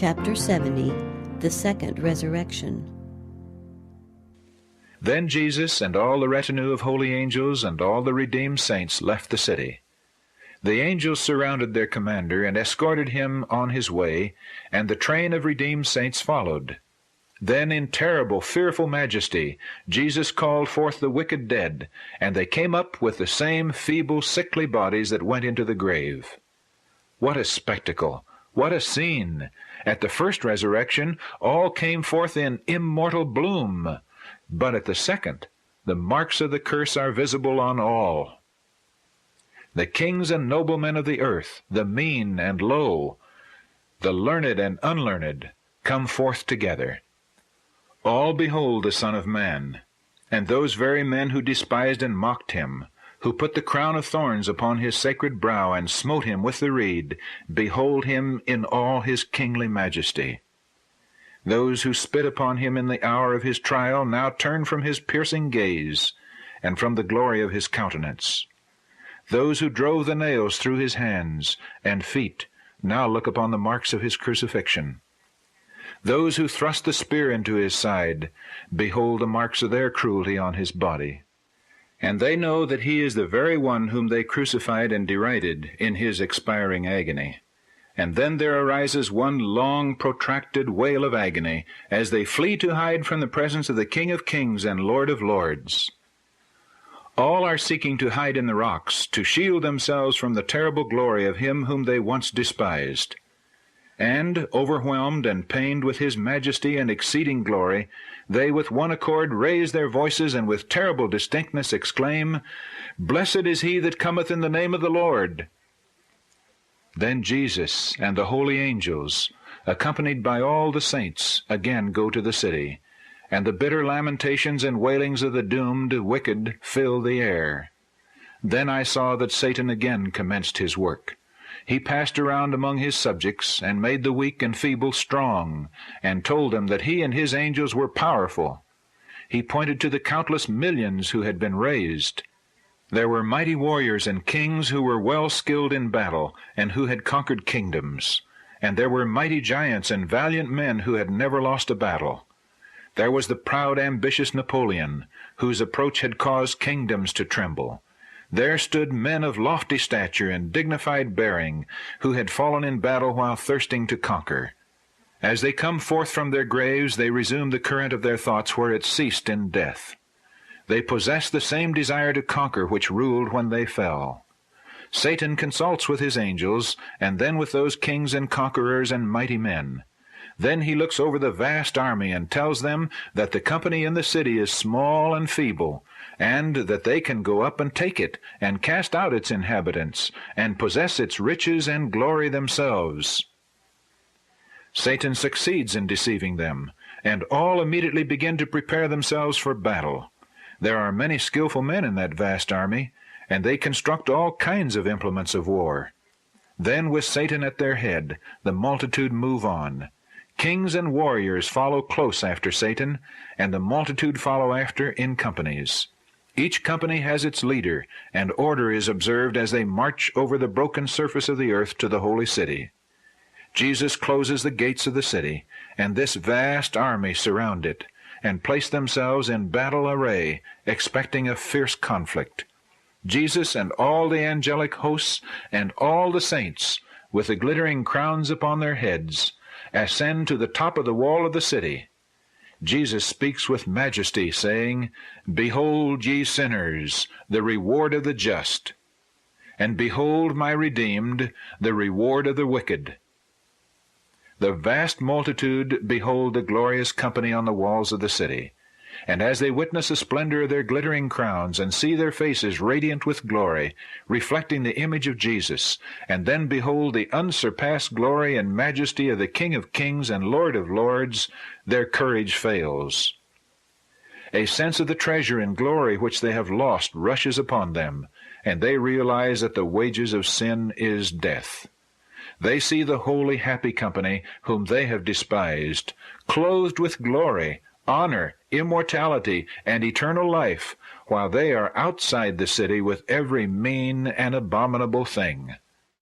Chapter 70, The Second Resurrection. Then Jesus and all the retinue of holy angels and all the redeemed saints left the city. The angels surrounded their commander and escorted him on his way, and the train of redeemed saints followed. Then in terrible, fearful majesty, Jesus called forth the wicked dead, and they came up with the same feeble, sickly bodies that went into the grave. What a spectacle! What a scene! At the first resurrection, all came forth in immortal bloom. But at the second, the marks of the curse are visible on all. The kings and noblemen of the earth, the mean and low, the learned and unlearned, come forth together. All behold the Son of Man, and those very men who despised and mocked him, who put the crown of thorns upon his sacred brow and smote him with the reed, behold him in all his kingly majesty. Those who spit upon him in the hour of his trial now turn from his piercing gaze, and from the glory of his countenance. Those who drove the nails through his hands and feet now look upon the marks of his crucifixion. Those who thrust the spear into his side behold the marks of their cruelty on his body. And they know that he is the very one whom they crucified and derided in his expiring agony. And then there arises one long, protracted wail of agony, as they flee to hide from the presence of the King of Kings and Lord of Lords. All are seeking to hide in the rocks, to shield themselves from the terrible glory of him whom they once despised. And, overwhelmed and pained with his majesty and exceeding glory, they with one accord raise their voices and with terrible distinctness exclaim, "Blessed is he that cometh in the name of the Lord." Then Jesus and the holy angels, accompanied by all the saints, again go to the city, and the bitter lamentations and wailings of the doomed wicked fill the air. Then I saw that Satan again commenced his work. He passed around among his subjects, and made the weak and feeble strong, and told them that he and his angels were powerful. He pointed to the countless millions who had been raised. There were mighty warriors and kings who were well skilled in battle, and who had conquered kingdoms. And there were mighty giants and valiant men who had never lost a battle. There was the proud, ambitious Napoleon, whose approach had caused kingdoms to tremble. There stood men of lofty stature and dignified bearing, who had fallen in battle while thirsting to conquer. As they come forth from their graves, they resume the current of their thoughts where it ceased in death. They possess the same desire to conquer which ruled when they fell. Satan consults with his angels, and then with those kings and conquerors and mighty men. Then he looks over the vast army and tells them that the company in the city is small and feeble, and that they can go up and take it, and cast out its inhabitants, and possess its riches and glory themselves. Satan succeeds in deceiving them, and all immediately begin to prepare themselves for battle. There are many skillful men in that vast army, and they construct all kinds of implements of war. Then, with Satan at their head, the multitude move on. Kings and warriors follow close after Satan, and the multitude follow after in companies. Each company has its leader, and order is observed as they march over the broken surface of the earth to the holy city. Jesus closes the gates of the city, and this vast army surround it, and place themselves in battle array, expecting a fierce conflict. Jesus and all the angelic hosts and all the saints, with the glittering crowns upon their heads, ascend to the top of the wall of the city. Jesus speaks with majesty, saying, "Behold, ye sinners, the reward of the just, and behold, my redeemed, the reward of the wicked." The vast multitude behold the glorious company on the walls of the city, and as they witness the splendor of their glittering crowns and see their faces radiant with glory, reflecting the image of Jesus, and then behold the unsurpassed glory and majesty of the King of Kings and Lord of Lords, their courage fails. A sense of the treasure and glory which they have lost rushes upon them, and they realize that the wages of sin is death. They see the holy, happy company whom they have despised, clothed with glory, honor, immortality, and eternal life, while they are outside the city with every mean and abominable thing.